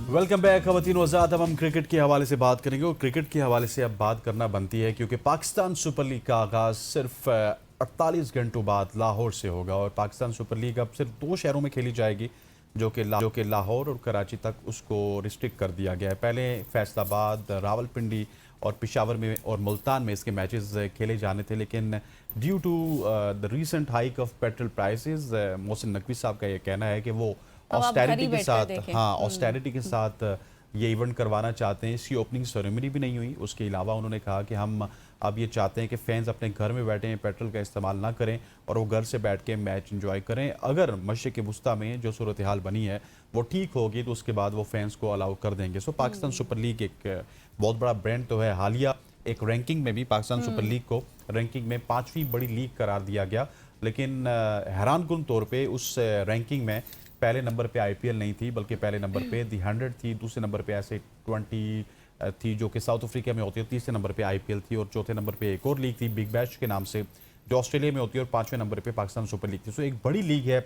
Welcome back खवातीन वज़ात। अब हम क्रिकेट के हवाले से बात करेंगे और क्रिकेट के हवाले से अब बात करना बनती है क्योंकि पाकिस्तान सुपर लीग का आगाज़ सिर्फ 48 घंटों बाद लाहौर से होगा और पाकिस्तान सुपर लीग अब सिर्फ 2 शहरों में खेली जाएगी जो कि लाहौर और कराची तक उसको रिस्ट्रिक्ट कर दिया गया है। पहले फैसलाबाद, रावलपिंडी और पेशावर में और मुल्तान में इसके मैचेस खेले जाने थे, लेकिन due to the recent hike of petrol prices Mohsin Naqvi साहब का ये कहना है कि वो ऑस्टेरिटी के साथ ऑस्टेरिटी के साथ ये इवेंट करवाना चाहते हैं। इसकी ओपनिंग सेरेमनी भी नहीं हुई। उसके अलावा उन्होंने कहा कि हम अब ये चाहते हैं कि फैंस अपने घर में बैठें, पेट्रोल का इस्तेमाल ना करें और वो घर से बैठ के मैच एंजॉय करें। अगर मशरिक़ वुस्ता में जो सूरत हाल बनी है वो ठीक होगी तो उसके बाद वो फैंस को अलाउ कर देंगे। सो पाकिस्तान सुपर लीग एक बहुत बड़ा ब्रांड तो है। हालिया एक रैंकिंग में भी पाकिस्तान सुपर लीग को रैंकिंग में 5वीं बड़ी लीग करार दिया गया, लेकिन हैरानकुन तौर पर उस रैंकिंग में पहले नंबर पे आईपीएल नहीं थी, बल्कि पहले नंबर पे दी 100 थी, दूसरे नंबर पे ऐसे 20 थी जो कि साउथ अफ्रीका में होती है, तीसरे नंबर पे आईपीएल थी और चौथे नंबर पे एक और लीग थी बिग बैश के नाम से जो ऑस्ट्रेलिया में होती है और 5वें नंबर पे पाकिस्तान सुपर लीग थी। सो एक बड़ी लीग है,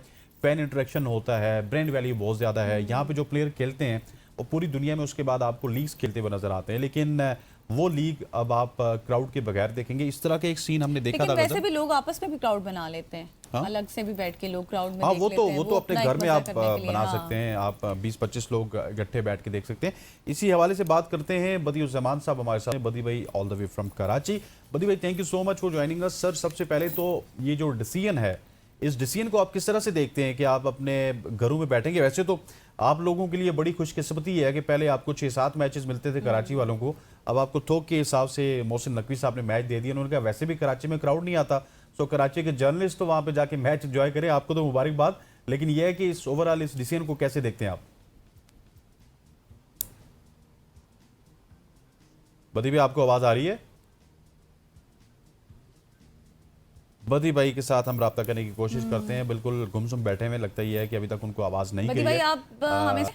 फैन इंटरेक्शन होता है, ब्रांड वैल्यू बहुत ज़्यादा है। यहाँ पे जो प्लेयर खेलते हैं वो पूरी दुनिया में उसके बाद आपको लीग्स खेलते हुए नजर आते हैं, लेकिन वो लीग अब आप क्राउड के बगैर देखेंगे। इस तरह का एक सीन हमने देखा था। वैसे भी लोग आपस में भी क्राउड बना लेते हैं। हाँ? अलग से भी बैठ के लोग क्राउड में वो तो अपने घर में आप बना सकते हैं। आप 20-25 लोग इकट्ठे बैठ के देख सकते हैं। इसी हवाले से बात करते हैं। बदी-उज़-ज़मान साहब हमारे साथ। बदी भाई all the way from Karachi. बदी भाई thank you so much for joining us. Sir, सबसे पहले तो ये जो डिसीजन है, इस डिसीजन को आप किस तरह से देखते हैं कि आप अपने घरों में बैठेंगे? वैसे तो आप लोगों के लिए बड़ी खुशकिस्मती है कि पहले आपको 6-7 मैचेस मिलते थे कराची वालों को, अब आपको थोक के हिसाब से मोहसिन नकवी साहब ने मैच दे दिया। उन्होंने कहा वैसे भी कराची में क्राउड नहीं आता, सो कराची के जर्नलिस्ट तो वहाँ पे जाके मैच एंजॉय करें। आपको तो मुबारकबाद, लेकिन यह है कि इस ओवरऑल इस डिसीजन को कैसे देखते हैं आप? बदी भाई, आपको आवाज आ रही है? बदी भाई के साथ हम राब्ता करने की कोशिश करते हैं। बिल्कुल गुमसुम बैठे हुए, लगता ही है कि अभी तक उनको आवाज नहीं गई है। आप हमें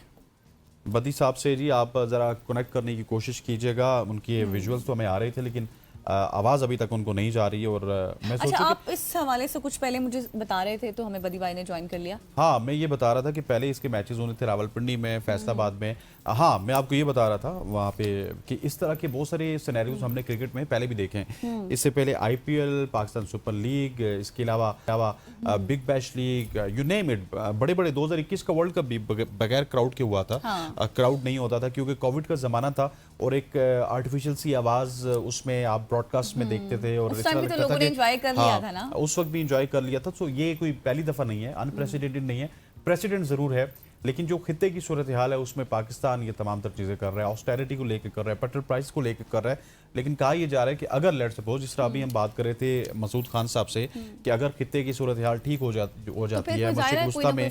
बदी साहब से जी आप ज़रा कनेक्ट करने की कोशिश कीजिएगा। उनके विजुअल्स तो हमें आ रहे थे, लेकिन आवाज़ अभी तक उनको नहीं जा रही है। और मैं अच्छा, आप इस हवाले से कुछ पहले मुझे बता रहे थे तो हमें बदी भाई ने ज्वाइन कर लिया। हाँ, मैं ये बता रहा था कि पहले इसके मैचेस होने थे रावलपिंडी में, फैसलाबाद में। हाँ, मैं आपको ये बता रहा था वहाँ पे कि इस तरह के बहुत सारे सिनेरियोज हमने क्रिकेट में पहले भी देखे हैं। इससे पहले आईपीएल, पाकिस्तान सुपर लीग, इसके अलावा big bash league, you name it. बड़े बड़े 2021 का वर्ल्ड कप भी बगैर क्राउड के हुआ था। क्राउड नहीं होता था क्योंकि कोविड का जमाना था और एक आर्टिफिशियल सी आवाज उसमें आप ब्रॉडकास्ट में देखते थे और उस टाइम भी तो लोगों ने एंजॉय कर लिया था ना। उस वक्त भी एंजॉय कर लिया था। तो ये कोई पहली दफा नहीं है, अनप्रेसिडेंटेड नहीं है। प्रेसिडेंट जरूर है, लेकिन जो खित्ते की सूरत हाल है उसमें पाकिस्तान ये तमाम तर चीज़ें कर रहा है। ऑस्टेरिटी को लेकर कर रहा है, पेट्रोल प्राइस को लेकर कर रहा है। लेकिन कहा यह जा रहा है कि अगर लेट सपोज, जिस तरह अभी हम बात कर रहे थे मसूद खान साहब से, कि अगर खित्ते की सूरत हाल ठीक हो जाती है, मशरिक़ वुस्ता में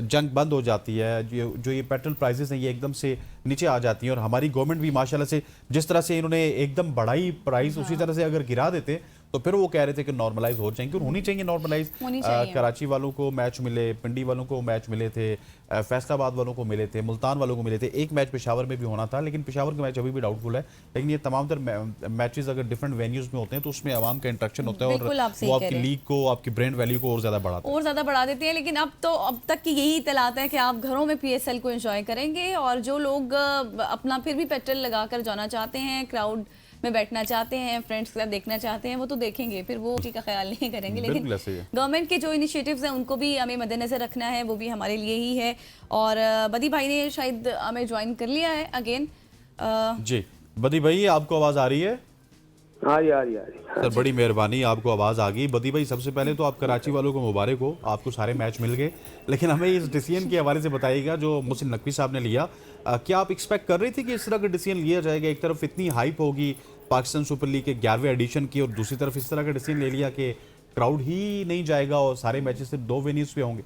जंग बंद हो जाती है, जो ये पेट्रोल प्राइसेस हैं ये एकदम से नीचे आ जाती हैं और हमारी गवर्नमेंट भी माशाल्लाह से जिस तरह से इन्होंने एकदम बढ़ाई प्राइस, उसी तरह से अगर गिरा देते तो फिर वो कह रहे थे कि नॉर्मलाइज हो जाएंगे और होनी चाहिए नॉर्मलाइज। कराची वालों को मैच मिले, पिंडी वालों को मैच मिले थे, फैसलाबाद वालों को मिले थे, मुल्तान वालों को मिले थे। एक मैच पेशावर में भी होना था, लेकिन पेशावर का मैच अभी भी डाउटफुल है। लेकिन ये तमाम तर मैचेस अगर डिफरेंट वेन्यूज में होते हैं तो उसमें आवाम का इंटरेक्शन होता है और वो आपकी लीग को, आपकी ब्रांड वैल्यू को और ज्यादा बढ़ा देते हैं। लेकिन अब तक की यही इतलात है कि आप घरों में पीएसएल को एंजॉय करेंगे और जो लोग अपना फिर भी पेट्रोल लगाकर जाना चाहते हैं, क्राउड में बैठना चाहते हैं, फ्रेंड्स के साथ देखना चाहते हैं, वो तो देखेंगे, फिर वो उसी का ख्याल नहीं करेंगे। लेकिन गवर्नमेंट के जो इनिशिएटिव्स हैं उनको भी हमें मद्देनजर रखना है, वो भी हमारे लिए ही है। और बदी भाई ने शायद हमें ज्वाइन कर लिया है अगेन। जी बदी भाई, आपको आवाज आ रही है? आ रही सर, बड़ी मेहरबानी, आपको आवाज़ आ गई। बदी भाई, सबसे पहले तो आप कराची वालों को मुबारक हो, आपको सारे मैच मिल गए। लेकिन हमें इस डिसीजन के हवाले से बताइएगा जो मोहसिन नकवी साहब ने लिया। क्या आप एक्सपेक्ट कर रही थी कि इस तरह का डिसीजन लिया जाएगा? एक तरफ इतनी हाइप होगी पाकिस्तान सुपर लीग के 11वें एडिशन की और दूसरी तरफ इस तरह का डिसीजन ले लिया कि क्राउड ही नहीं जाएगा और सारे मैचेस सिर्फ 2 वेन्यूज पे होंगे।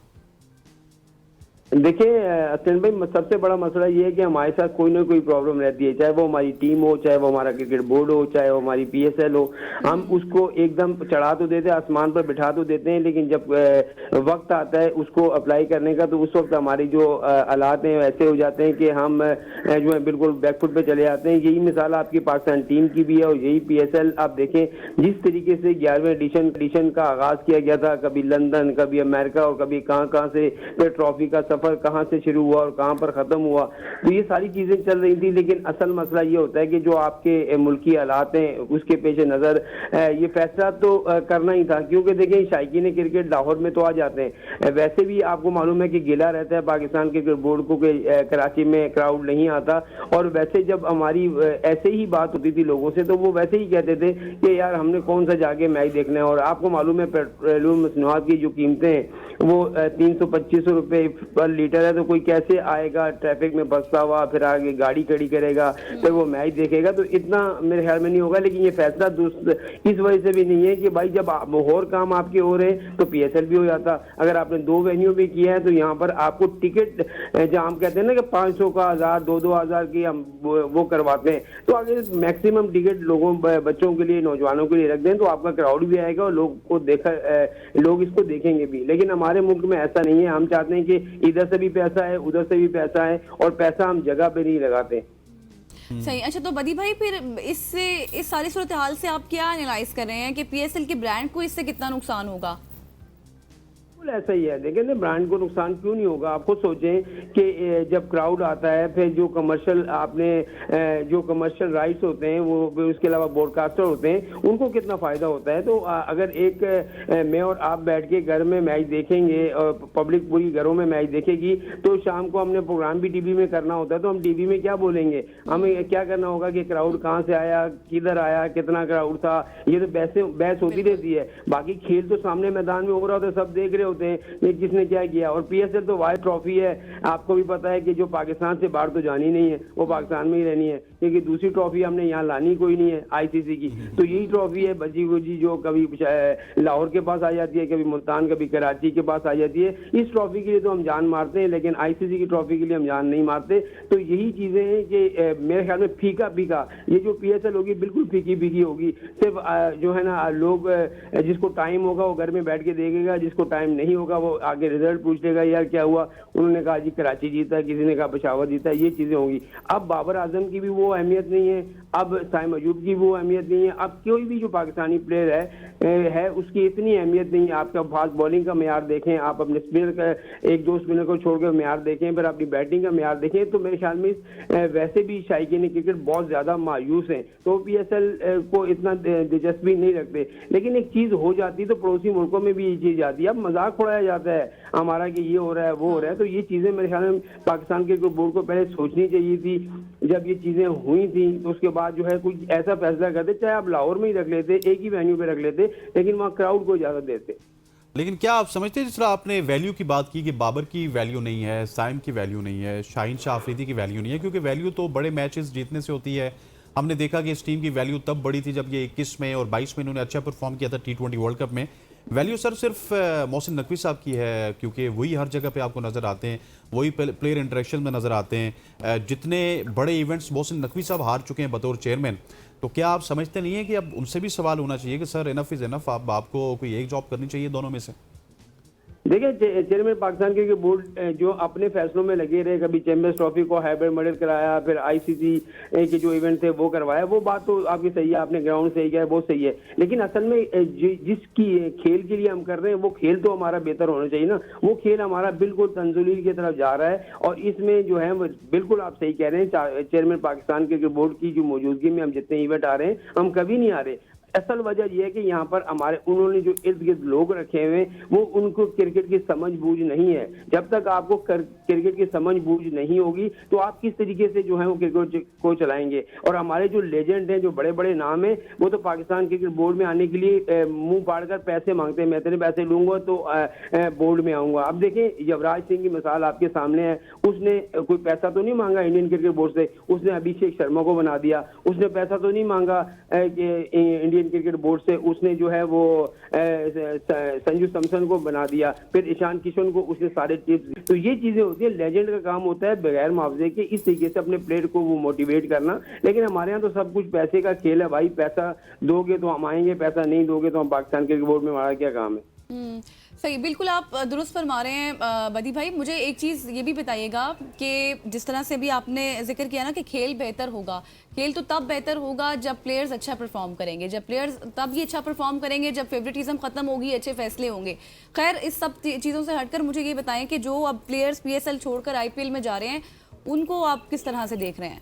देखिए अतन भाई, सबसे बड़ा मसला ये है कि हमारे साथ कोई ना कोई प्रॉब्लम रहती है, चाहे वो हमारी टीम हो, चाहे वो हमारा क्रिकेट बोर्ड हो, चाहे वो हमारी पीएसएल हो। हम उसको एकदम चढ़ा तो देते हैं, आसमान पर बिठा तो देते हैं, लेकिन जब वक्त आता है उसको अप्लाई करने का तो उस वक्त हमारी जो हालात हैं वैसे हो जाते हैं कि हम जो है बिल्कुल बैकफुट पे चले जाते हैं। यही मिसाल आपकी पाकिस्तान टीम की भी है और यही पीएसएल। आप देखें जिस तरीके से 11वें एडिशन का आगाज किया गया था, कभी लंदन, कभी अमेरिका और कभी कहाँ से फिर ट्रॉफी का सफर कहाँ से शुरू हुआ और कहाँ पर खत्म हुआ, तो ये सारी चीजें चल रही थी। लेकिन असल मसला ये होता है कि जो आपके मुल्की हालात हैं उसके पेश नजर ये फैसला तो करना ही था, क्योंकि देखें शायकीन क्रिकेट लाहौर में तो आ जाते हैं, वैसे भी आपको मालूम है कि गिला रहता है पाकिस्तान क्रिकेट बोर्ड को कि कराची में क्राउड नहीं आता। और वैसे जब हमारी ऐसे ही बात होती थी लोगों से तो वो वैसे ही कहते थे कि यार हमने कौन सा जाके मैच देखना है। और आपको मालूम है पेट्रोलियम मसनूआत की जो कीमतें हैं वो 300-2500 रुपए पर लीटर है, तो कोई कैसे आएगा ट्रैफिक में फंसता हुआ, फिर आगे गाड़ी खड़ी करेगा, फिर वो मैच देखेगा, तो इतना मेरे ख्याल में नहीं होगा। लेकिन ये फैसला इस वजह से भी नहीं है कि भाई जब और काम आपके हो रहे हैं तो पीएसएल भी हो जाता। अगर आपने 2 वेन्यू भी किया है तो यहाँ पर आपको टिकट जहाँ हम कहते हैं ना कि 500 का 1000 2-2000 की हम वो करवाते हैं, तो अगर मैक्सिमम टिकट लोगों बच्चों के लिए नौजवानों के लिए रख दें तो आपका क्राउड भी आएगा और लोग इसको देखेंगे भी। लेकिन हमारे मुल्क में ऐसा नहीं है, हम चाहते हैं कि इधर से भी पैसा है उधर से भी पैसा है और पैसा हम जगह पे नहीं लगाते। सही। अच्छा, तो बदी भाई फिर इस सारी सूरत हाल से आप क्या एनालाइज कर रहे हैं कि पीएसएल के ब्रांड को इससे कितना नुकसान होगा? ऐसा ही है, देखें ना ब्रांड को नुकसान क्यों नहीं होगा। आप खुद सोचें कि जब क्राउड आता है फिर जो कमर्शियल राइट्स होते हैं वो उसके अलावा ब्रॉडकास्टर होते हैं उनको कितना फायदा होता है। तो अगर मैं और आप बैठ के घर में मैच देखेंगे और पब्लिक पूरी घरों में मैच देखेगी तो शाम को हमने प्रोग्राम भी टीवी में करना होता है, तो हम टीवी में क्या बोलेंगे, हमें क्या करना होगा कि क्राउड कहाँ से आया, किधर आया, कितना क्राउड था, ये तो बहस होती रहती है। बाकी खेल तो सामने मैदान में हो रहा होता है, सब देख रहे होते हैं ये किसने क्या किया। और पीएसएल तो वाइड ट्रॉफी है, आपको भी पता है कि जो पाकिस्तान से बाहर तो जानी नहीं है, वो पाकिस्तान में ही रहनी है, क्योंकि दूसरी ट्रॉफी हमने यहाँ लानी कोई नहीं है आईसीसी की। तो यही ट्रॉफी है बची गुजी जो कभी लाहौर के पास आ जाती है, कभी मुल्तान, कभी कराची के पास आ जाती है। इस ट्रॉफी के लिए तो हम जान मारते हैं, लेकिन आईसीसी की ट्रॉफी के लिए हम जान नहीं मारते। तो यही चीजें हैं कि मेरे ख्याल में फीका फीका ये जो पीएसएल होगी बिल्कुल फीकी फीकी होगी। सिर्फ जो है ना लोग जिसको टाइम होगा वो घर में बैठ के देखेगा, जिसको टाइम नहीं होगा वो आगे रिजल्ट पूछ लेगा यार क्या हुआ, उन्होंने कहा जी कराची जीता, किसी ने कहा पेशावर जीता, ये चीजें होंगी। अब बाबर आजम की भी वो अहमियत नहीं है, अब साइम अयूब की वो अहमियत नहीं है, अब कोई भी जो पाकिस्तानी प्लेयर है उसकी इतनी अहमियत नहीं है। आपका फास्ट बॉलिंग का मेयार देखें, आप अपने स्पिनर का 1-2 स्पिनर को छोड़कर मेयार देखें, फिर अपनी बैटिंग का मेयार देखें, तो मेरे ख्याल में वैसे भी शायकीन क्रिकेट बहुत ज्यादा मायूस हैं, तो पीएसएल को इतना दिलचस्पी नहीं रखते। लेकिन एक चीज हो जाती तो पड़ोसी मुल्कों में भी ये चीज आती है, अब मजाक उड़ाया जाता है हमारा कि ये हो रहा है वो हो रहा है। तो ये चीजें मेरे ख्याल में पाकिस्तान के बोर्ड को पहले सोचनी चाहिए थी। जब ये चीजें हुई थी तो उसके बाद जो है कुछ ऐसा फैसला करते, चाहे आप लाहौर में ही रख लेते, एक ही वेन्यू पे रख लेते, लेकिन वहाँ क्राउड को इजाजत देते। लेकिन क्या आप समझते हैं, जिस तरह आपने वैल्यू की बात की कि बाबर की वैल्यू नहीं है, साइम की वैल्यू नहीं है, शाहीन शाह अफरीदी की वैल्यू नहीं है, क्योंकि वैल्यू तो बड़े मैचेस जीतने से होती है। हमने देखा कि इस टीम की वैल्यू तब बड़ी थी जब ये 21 में और 22 में इन्होंने अच्छा परफॉर्म किया था T20 वर्ल्ड कप में। वैल्यू सर सिर्फ मोहसिन नकवी साहब की है, क्योंकि वही हर जगह पे आपको नज़र आते हैं, वही प्लेयर इंटरेक्शन में नज़र आते हैं। जितने बड़े इवेंट्स मोहसिन नकवी साहब हार चुके हैं बतौर चेयरमैन, तो क्या आप समझते नहीं है कि अब उनसे भी सवाल होना चाहिए कि सर इनफ इज़ इनफ, आपको कोई एक जॉब करनी चाहिए दोनों में से? देखिए चेयरमैन पाकिस्तान क्रिकेट बोर्ड जो अपने फैसलों में लगे रहे, कभी चैंपियंस ट्रॉफी को हाइब्रिड मॉडल कराया, फिर आईसीसी के जो इवेंट थे वो करवाया, वो बात तो आपकी सही है, आपने ग्राउंड सही किया है, बहुत सही है। लेकिन असल में जिसकी खेल के लिए हम कर रहे हैं वो खेल तो हमारा बेहतर होना चाहिए ना। वो खेल हमारा बिल्कुल तंजुलील की तरफ जा रहा है और इसमें जो है बिल्कुल आप सही कह रहे हैं, चेयरमैन पाकिस्तान क्रिकेट बोर्ड की जो मौजूदगी में हम जितने इवेंट आ रहे हैं हम कभी नहीं आ रहे। असल वजह यह है कि यहाँ पर उन्होंने जो इर्द गिर्द लोग रखे हुए हैं वो उनको क्रिकेट की समझ बूझ नहीं है। जब तक आपको क्रिकेट की समझ बूझ नहीं होगी तो आप किस तरीके से जो है वो क्रिकेट को चलाएंगे। और हमारे जो लेजेंड हैं, जो बड़े बड़े नाम हैं, वो तो पाकिस्तान क्रिकेट बोर्ड में आने के लिए मुंह फाड़कर पैसे मांगते हैं, मैं तेरे पैसे लूंगा तो बोर्ड में आऊंगा। अब देखें युवराज सिंह की मिसाल आपके सामने है, उसने कोई पैसा तो नहीं मांगा इंडियन क्रिकेट बोर्ड से, उसने अभिषेक शर्मा को बना दिया। उसने पैसा तो नहीं मांगा इंडियन क्रिकेट बोर्ड से, उसने जो है वो संजू सैमसन को बना दिया, फिर ईशान किशन को उसने सारे टिप्स। तो ये चीजें होती है, लेजेंड का काम होता है बगैर मुआवजे के इस तरीके से अपने प्लेयर को वो मोटिवेट करना। लेकिन हमारे यहाँ तो सब कुछ पैसे का खेल है भाई, पैसा दोगे तो हम आएंगे, पैसा नहीं दोगे तो हम पाकिस्तान क्रिकेट बोर्ड में हमारा क्या काम है। सही, बिल्कुल आप दुरुस्त फरमा रहे हैं बदी भाई। मुझे एक चीज़ ये भी बताइएगा कि जिस तरह से भी आपने जिक्र किया ना कि खेल बेहतर होगा, खेल तो तब बेहतर होगा जब प्लेयर्स अच्छा परफॉर्म करेंगे, जब प्लेयर्स तब ये अच्छा परफॉर्म करेंगे जब फेवरेटिज्म खत्म होगी, अच्छे फैसले होंगे। खैर, इस सब चीज़ों से हटकर मुझे ये बताएं कि जो अब प्लेयर्स पीएसएल छोड़कर आईपीएल में जा रहे हैं, उनको आप किस तरह से देख रहे हैं?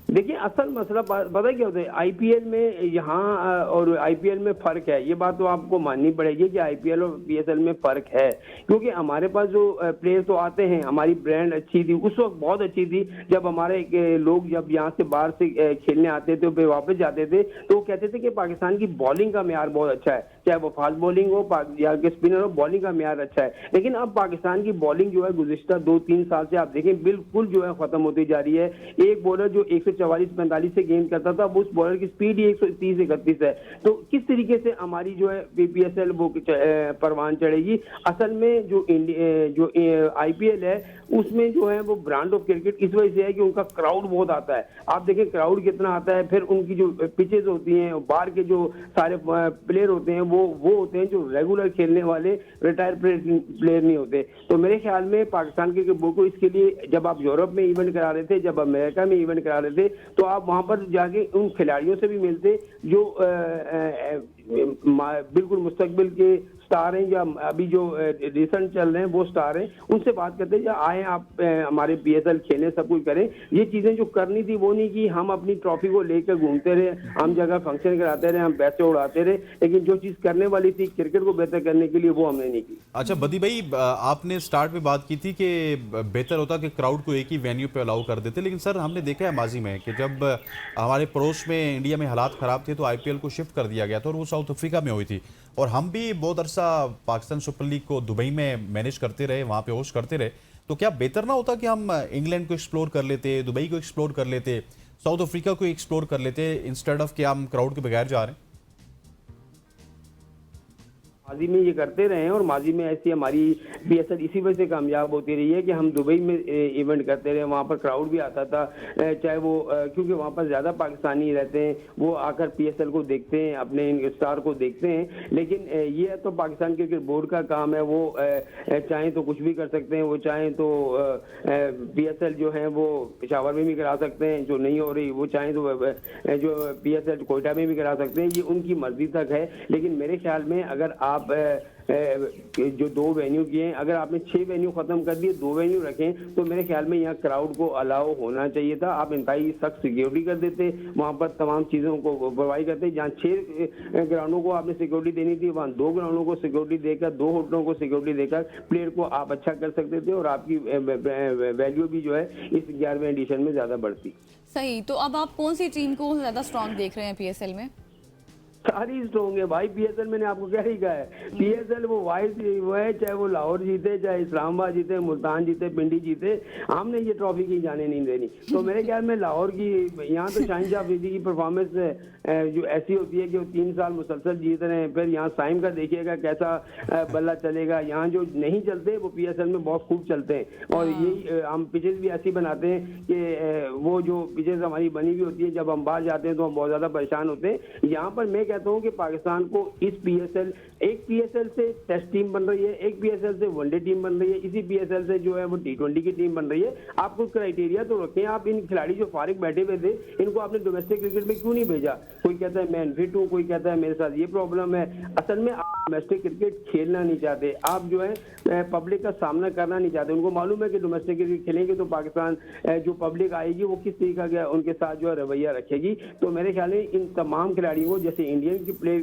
देखिए, असल मसला पता क्या होता है, आईपीएल में यहाँ और आईपीएल में फर्क है। ये बात तो आपको माननी पड़ेगी कि आईपीएल और पीएसएल में फर्क है, क्योंकि हमारे पास जो प्लेयर तो आते हैं, हमारी ब्रांड अच्छी थी उस वक्त, बहुत अच्छी थी। जब हमारे लोग जब यहाँ से बाहर से खेलने आते थे, फिर वापस जाते थे, तो वो कहते थे कि पाकिस्तान की बॉलिंग का म्यार बहुत अच्छा है, चाहे वो फास्ट बॉलिंग हो या स्पिनर हो, बॉलिंग का म्यार अच्छा है। लेकिन अब पाकिस्तान की बॉलिंग जो है गुज़िश्ता 2-3 साल से आप देखें बिल्कुल जो है खत्म होती जा रही है। एक बॉलर जो 144-45 से गेंद करता था, अब उस बॉलर की स्पीड ही 130-31 है। तो किस तरीके से हमारी जो है पीपीएसएल वो परवान चढ़ेगी? असल में जो आईपीएल है उसमें जो है वो ब्रांड ऑफ क्रिकेट इस वजह से है कि उनका क्राउड बहुत आता है। आप देखें क्राउड कितना आता है, फिर उनकी जो पिचेज होती हैं, बाहर के जो सारे प्लेयर होते हैं वो होते हैं जो रेगुलर खेलने वाले, रिटायर प्लेयर नहीं होते। तो मेरे ख्याल में पाकिस्तान के बोर्ड को इसके लिए, जब आप यूरोप में इवेंट करा रहे थे, जब अमेरिका में इवेंट करा रहे थे, तो आप वहां पर जाके उन खिलाड़ियों से भी मिलते जो बिल्कुल मुस्तकबिल के स्टार हैं या अभी जो रिसेंट चल रहे हैं वो स्टार हैं, उनसे बात करते हैं, आए आप हमारे पीएसएल खेलें, सब कुछ करें। ये चीजें जो करनी थी वो नहीं कि हम अपनी ट्रॉफी को लेकर घूमते रहे, हम जगह फंक्शन कराते रहे, हम पैसे उड़ाते रहे, लेकिन जो चीज करने वाली थी क्रिकेट को बेहतर करने के लिए वो हमने नहीं की। अच्छा बदी भाई, आपने स्टार्ट में बात की थी कि बेहतर होता कि क्राउड को एक ही वेन्यू पे अलाउ कर देते, लेकिन सर हमने देखा है माजी में कि जब हमारे पड़ोस में इंडिया में हालात ख़राब थे तो आईपीएल को शिफ्ट कर दिया गया था और वो साउथ अफ्रीका में हुई थी, और हम भी बहुत अरसा पाकिस्तान सुपर लीग को दुबई में मैनेज करते रहे, वहाँ पे होस्ट करते रहे। तो क्या बेहतर ना होता कि हम इंग्लैंड को एक्सप्लोर कर लेते, दुबई को एक्सप्लोर कर लेते, साउथ अफ्रीका को एक्सप्लोर कर लेते, इंस्टेड ऑफ कि हम क्राउड के बगैर जा रहे हैं? माजी में ये करते रहे हैं और माजी में ऐसी हमारी पीएसएल इसी वजह से कामयाब होती रही है कि हम दुबई में इवेंट करते रहे, वहाँ पर क्राउड भी आता था, चाहे वो क्योंकि वहाँ पर ज़्यादा पाकिस्तानी रहते हैं, वो आकर पीएसएल को देखते हैं, अपने स्टार को देखते हैं। लेकिन ये तो पाकिस्तान क्रिकेट बोर्ड का काम है, वो चाहें तो कुछ भी कर सकते हैं, वो चाहें तो पीएसएल जो है वो पेशावर में भी करा सकते हैं, जो नहीं हो रही, वो चाहें तो जो पीएसएल कोयटा में भी करा सकते हैं, ये उनकी मर्जी तक है। लेकिन मेरे ख्याल में अगर आप जो 2 वेन्यू किए हैं, अगर आपने 6 वेन्यू खत्म कर दिए, 2 वेन्यू रखें, तो मेरे ख्याल में यहाँ क्राउड को अलाउ होना चाहिए था। आप इंतहाई सख्त सिक्योरिटी कर देते, वहाँ पर तमाम चीज़ों को प्रोवाइड करते। जहाँ 6 ग्राउंडों को आपने सिक्योरिटी देनी थी, वहाँ 2 ग्राउंडों को सिक्योरिटी देकर, 2 होटलों को सिक्योरिटी देकर प्लेयर को आप अच्छा कर सकते थे और आपकी वैल्यू भी जो है इस 11वें एडिशन में ज़्यादा बढ़ती। सही, तो अब आप कौन सी टीम को ज़्यादा स्ट्रांग देख रहे हैं पीएसएल में? सारी स्ट्रॉन्ग है भाई पीएसएल। मैंने आपको क्या ही कहा है, पीएसएल वो वाइड वो है, चाहे वो लाहौर जीते, चाहे इस्लामाबाद जीते, मुल्तान जीते, पिंडी जीते, हमने ये ट्रॉफी की जाने नहीं देनी। तो मेरे ख्याल में लाहौर की, यहाँ तो शाहिनशाह अफरीदी की परफॉर्मेंस जो ऐसी होती है कि वो 3 साल मुसलसल जीत रहे हैं। फिर यहाँ साइम का देखिएगा कैसा बल्ला चलेगा। यहाँ जो नहीं चलते वो पीएसएल में बहुत खूब चलते हैं, और यही हम पिचेस भी ऐसी बनाते हैं कि वो जो पिचेस हमारी बनी हुई होती है, जब हम बाहर जाते हैं तो हम बहुत ज़्यादा परेशान होते हैं। यहाँ पर मैं कहता हूं कि पाकिस्तान को इस पीएसएल, एक पीएसएल से टेस्ट टीम बन रही है, एक पीएसएल से वनडे टीम बन रही है, इसी पीएसएल से जो है वो टी20 की टीम बन रही है। आप कुछ क्राइटेरिया तो रखें। आप इन खिलाड़ी जो फारिग बैठे हुए थे, इनको आपने डोमेस्टिक क्रिकेट में क्यों नहीं भेजा? कोई कहता है मैं अनफिट हूँ, कोई कहता है मेरे साथ ये प्रॉब्लम है। असल में आप डोमेस्टिक क्रिकेट खेलना नहीं चाहते, आप जो है पब्लिक का सामना करना नहीं चाहते। उनको मालूम है कि डोमेस्टिक क्रिकेट खेलेंगे तो पाकिस्तान जो पब्लिक आएगी वो किस तरीका का उनके साथ जो है रवैया रखेगी। तो मेरे ख्याल में इन तमाम खिलाड़ियों को, जैसे इंडियन की प्ले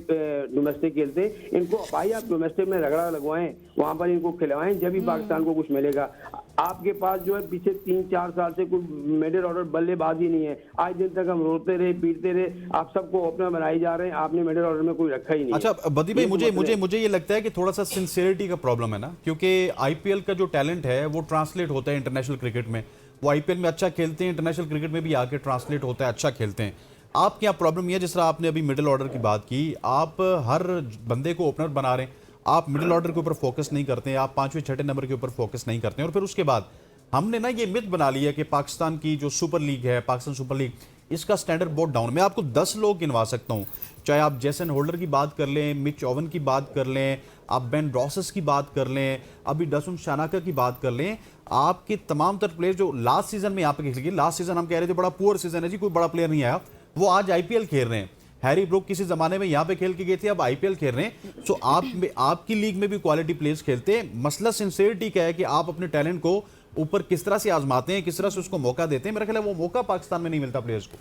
डोमेस्टिक खेलते हैं, इनको भाई आप डोमेस्टिक में रगड़ा लगवाएं, वहां पर इनको खिलवाएं, जब भी पाकिस्तान को कुछ मिलेगा। आपके पास जो है पीछे 3-4 साल से कोई मिडिल ऑर्डर बल्लेबाजी नहीं है। आज दिन तक हम रोते रहे, पीटते रहे, आप सबको ओपनर बनाए जा रहे हैं, आपने मिडिल ऑर्डर में कोई रखा ही नहीं। अच्छा बदी भाई, मुझे ये लगता है कि थोड़ा सा सिंसियरिटी का प्रॉब्लम है ना, क्योंकि आईपीएल का जो टैलेंट है वो ट्रांसलेट होता है इंटरनेशनल क्रिकेट में। वो आईपीएल में अच्छा खेलते हैं, इंटरनेशनल क्रिकेट में भी आके ट्रांसलेट होता है, अच्छा खेलते हैं। आपके यहाँ प्रॉब्लम ये, जिस तरह आपने अभी मिडिल ऑर्डर की बात की, आप हर बंदे को ओपनर बना रहे हैं, आप मिडिल ऑर्डर के ऊपर फोकस नहीं करते हैं, आप 5वें-6ठे नंबर के ऊपर फोकस नहीं करते हैं। और फिर उसके बाद हमने ना ये मिथ बना लिया कि पाकिस्तान की जो सुपर लीग है, पाकिस्तान सुपर लीग, इसका स्टैंडर्ड बहुत डाउन। मैं आपको 10 लोग गिनवा सकता हूँ, चाहे आप जेसन होल्डर की बात कर लें, मिच ओवन की बात कर लें, आप बेन रॉसेस की बात कर लें, अभी डसन शानाका की बात कर लें, आपके तमाम तर प्लेयर जो लास्ट सीजन में यहाँ पे खेल गए, लास्ट सीजन हम कह रहे थे बड़ा पुअर सीजन है जी, कोई बड़ा प्लेयर नहीं आया, वो आज आईपीएल खेल रहे हैं। हैरी ब्रूक किसी जमाने में यहाँ पे खेल के गए थे, अब आईपीएल खेल रहे हैं। सो आपकी लीग में भी क्वालिटी प्लेयर्स खेलते हैं। मसला सिंसियरिटी का है कि आप अपने टैलेंट को ऊपर किस तरह से आजमाते हैं, किस तरह से उसको मौका देते हैं। मेरा ख्याल है वो मौका पाकिस्तान में नहीं मिलता प्लेयर्स को।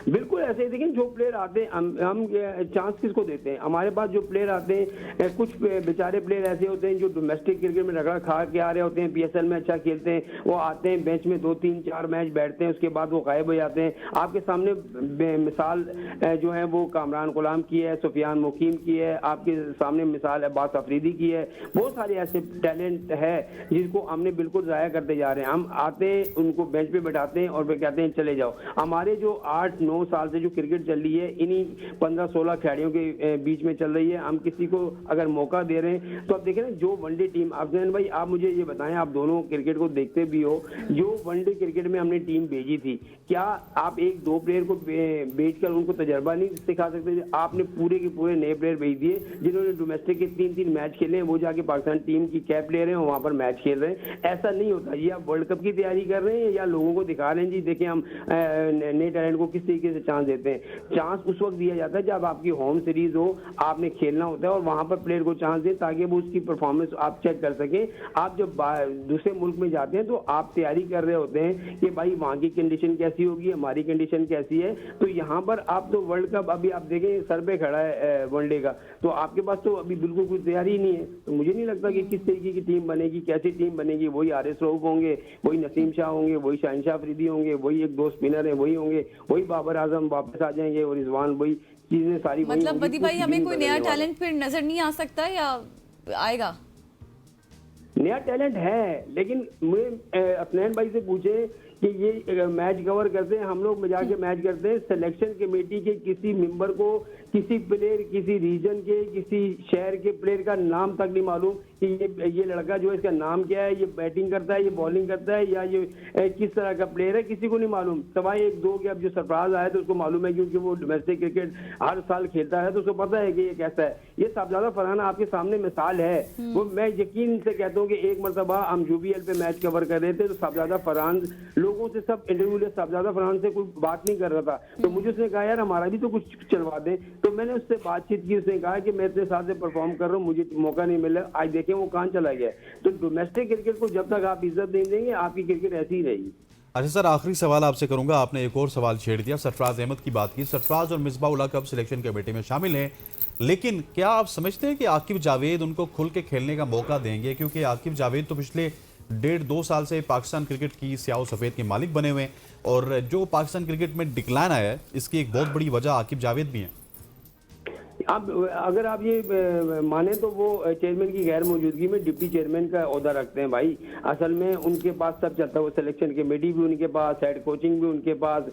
बिल्कुल ऐसे ही देखिए, जो प्लेयर आते हैं हम चांस किसको देते हैं? हमारे पास जो प्लेयर आते हैं, कुछ बेचारे प्लेयर ऐसे होते हैं जो डोमेस्टिक क्रिकेट में रगड़ा खा के आ रहे होते हैं, पीएसएल में अच्छा खेलते हैं, वो आते हैं बेंच में 2-3-4 मैच बैठते हैं, उसके बाद वो गायब हो जाते हैं। आपके सामने मिसाल जो है वो कामरान गुलाम की है, सुफियान मुकीम की है, आपके सामने मिसाल अब्बास अफरीदी की है। बहुत सारे ऐसे टैलेंट है जिसको हमने बिल्कुल ज़ाया करते जा रहे हैं। हम आते हैं, उनको बेंच पे बैठाते हैं और वे कहते हैं चले जाओ। हमारे जो 8-9 साल से जो क्रिकेट चल रही है, इन्हीं 15-16 खिलाड़ियों के बीच में चल रही है। हम किसी को अगर मौका दे रहे हैं तो आप देखें ना, जो वनडे टीम, अफजैन भाई आप मुझे ये बताएं, आप दोनों क्रिकेट को देखते भी हो, जो वनडे क्रिकेट में हमने टीम भेजी थी, क्या आप 1-2 प्लेयर को बेचकर उनको तजर्बा नहीं सिखा सकते? आपने पूरे के पूरे नए प्लेयर भेज दिए जिन्होंने डोमेस्टिक के 3-3 मैच खेले हैं, वो जाके पाकिस्तान टीम की कैप ले रहे हैं और वहां पर मैच खेल रहे हैं। ऐसा नहीं होता। ये आप वर्ल्ड कप की तैयारी कर रहे हैं या लोगों को दिखा रहे हैं जी देखें हम नए टैलेंट को किस तरीके से चांस देते हैं? चांस उस वक्त दिया जाता है जब आपकी होम सीरीज हो, आपने खेलना होता है और वहां पर प्लेयर को चांस दें ताकि वो उसकी परफॉर्मेंस आप चेक कर सकें। आप जब दूसरे मुल्क में जाते हैं तो आप तैयारी कर रहे होते हैं कि भाई वहां की कंडीशन कैसी होगी, हमारी कंडीशन कैसी है। तो यहाँ पर आप तो वर्ल्ड कप अभी आप देखें सर पे खड़ा है वनडे का, तो आपके पास तो अभी बिल्कुल कोई तैयारी ही नहीं है। तो मुझे नहीं लगता कि किस तरीके की टीम बनेगी, कैसी टीम बनेगी। वही आरिस रऊफ होंगे, वही नसीम शाह होंगे, वही शहनशाह अफरीदी होंगे, वही एक दो स्पिनर है वही होंगे, वही बाबर आजम वापस आ जाएंगे और रिजवान, वही चीजें सारी। मतलब बदी भाई हमें कोई नया टैलेंट फिर नजर नहीं आ सकता या आएगा? नया टैलेंट है, लेकिन मुझे अफनान भाई से पूछे कि ये मैच कवर करते हैं, हम लोग जाके मैच करते हैं, सिलेक्शन कमेटी के किसी मेंबर को किसी प्लेयर, किसी रीजन के, किसी शहर के प्लेयर का नाम तक नहीं मालूम कि ये लड़का जो है इसका नाम क्या है, ये बैटिंग करता है, ये बॉलिंग करता है, या ये किस तरह का प्लेयर है, किसी को नहीं मालूम। सवाई 1-2 के अब जो सरफराज आया तो उसको मालूम है क्योंकि वो डोमेस्टिक क्रिकेट हर साल खेलता है तो उसको पता है कि ये कैसा है। ये साहबजादा फरहाना आपके सामने मिसाल है। वो मैं यकीन से कहता हूँ कि एक मरतबा हम यूबीएल पे मैच कवर कर रहे थे तो साहबजादा फरहान लोगों से सब इंटरव्यू ले, साहबजादा फरहान से कोई बात नहीं कर रहा था, तो मुझे उसने कहा यार हमारा भी तो कुछ चलवा दे। तो मैंने उससे बातचीत की, उसने कहा कि मैं इतने साल से परफॉर्म कर रहा हूँ, मुझे मौका नहीं मिला। आज देखें वो कहाँ चला गया। तो डोमेस्टिक क्रिकेट को जब तक आप इज्जत नहीं देंगे आपकी क्रिकेट ऐसी ही रहेगी। अच्छा सर, आखिरी सवाल आपसे करूंगा। आपने एक और सवाल छेड़ दिया, सरफराज अहमद की बात की। सरफराज और मिसबाह उल हक अब सिलेक्शन कमेटी में शामिल हैं, लेकिन क्या आप समझते हैं कि आकिब जावेद उनको खुल के खेलने का मौका देंगे? क्योंकि आकिब जावेद तो पिछले 1.5-2 साल से पाकिस्तान क्रिकेट की स्याह सफ़ेद के मालिक बने हुए हैं, और जो पाकिस्तान क्रिकेट में डिक्लाइन आया है इसकी एक बहुत बड़ी वजह आकिब जावेद भी हैं। अब अगर आप ये माने तो वो चेयरमैन की गैर मौजूदगी में डिप्टी चेयरमैन का ओहदा रखते हैं भाई। असल में उनके पास सब चलता है, वो सिलेक्शन कमेटी भी उनके पास, हेड कोचिंग भी उनके पास,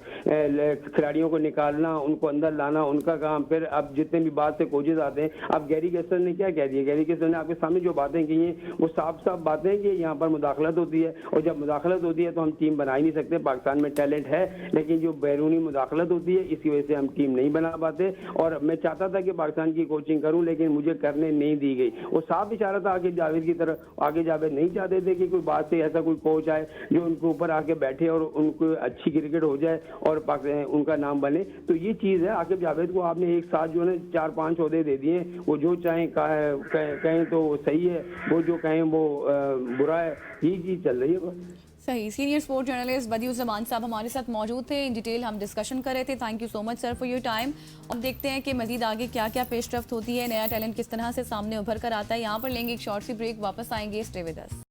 खिलाड़ियों को निकालना, उनको अंदर लाना उनका काम। फिर अब जितने भी बात से कोचेज आते हैं, अब गैरी गेस्टर ने क्या कह दिया, गैरी गेस्टर ने आपके सामने जो बातें की हैं वो साफ साफ बातें हैं कि यहाँ पर मुदाखलत होती है, और जब मुदाखलत होती है तो हम टीम बना ही नहीं सकते। पाकिस्तान में टैलेंट है लेकिन जो बैरूनी मुदाखलत होती है इसकी वजह से हम टीम नहीं बना पाते। और मैं चाहता था कि पाकिस्तान की कोचिंग करूं लेकिन मुझे करने नहीं दी गई। वो साफ इशारा था आगे जावेद की तरफ, आगे जावेद नहीं चाहते थे कि कोई बात से ऐसा कोई कोच आए जो उनके ऊपर आके बैठे और उनको अच्छी क्रिकेट हो जाए और उनका नाम बने। तो ये चीज़ है, आकिब जावेद को आपने एक साथ जो है 4-5 ओहदे दे दिए, वो जो चाहें कहें तो सही है, वो जो कहें वो बुरा है, यही चीज़ चल रही है। सही। सीनियर स्पोर्ट जर्नलिस्ट बदिउज़्ज़मान साहब हमारे साथ मौजूद थे, इन डिटेल हम डिस्कशन कर रहे थे। Thank you so much sir for your time. अब देखते हैं कि मजीद आगे क्या क्या पेशरफ्त होती है, नया टैलेंट किस तरह से सामने उभर कर आता है। यहाँ पर लेंगे एक शॉर्ट सी ब्रेक, वापस आएंगे, स्टे विद अस।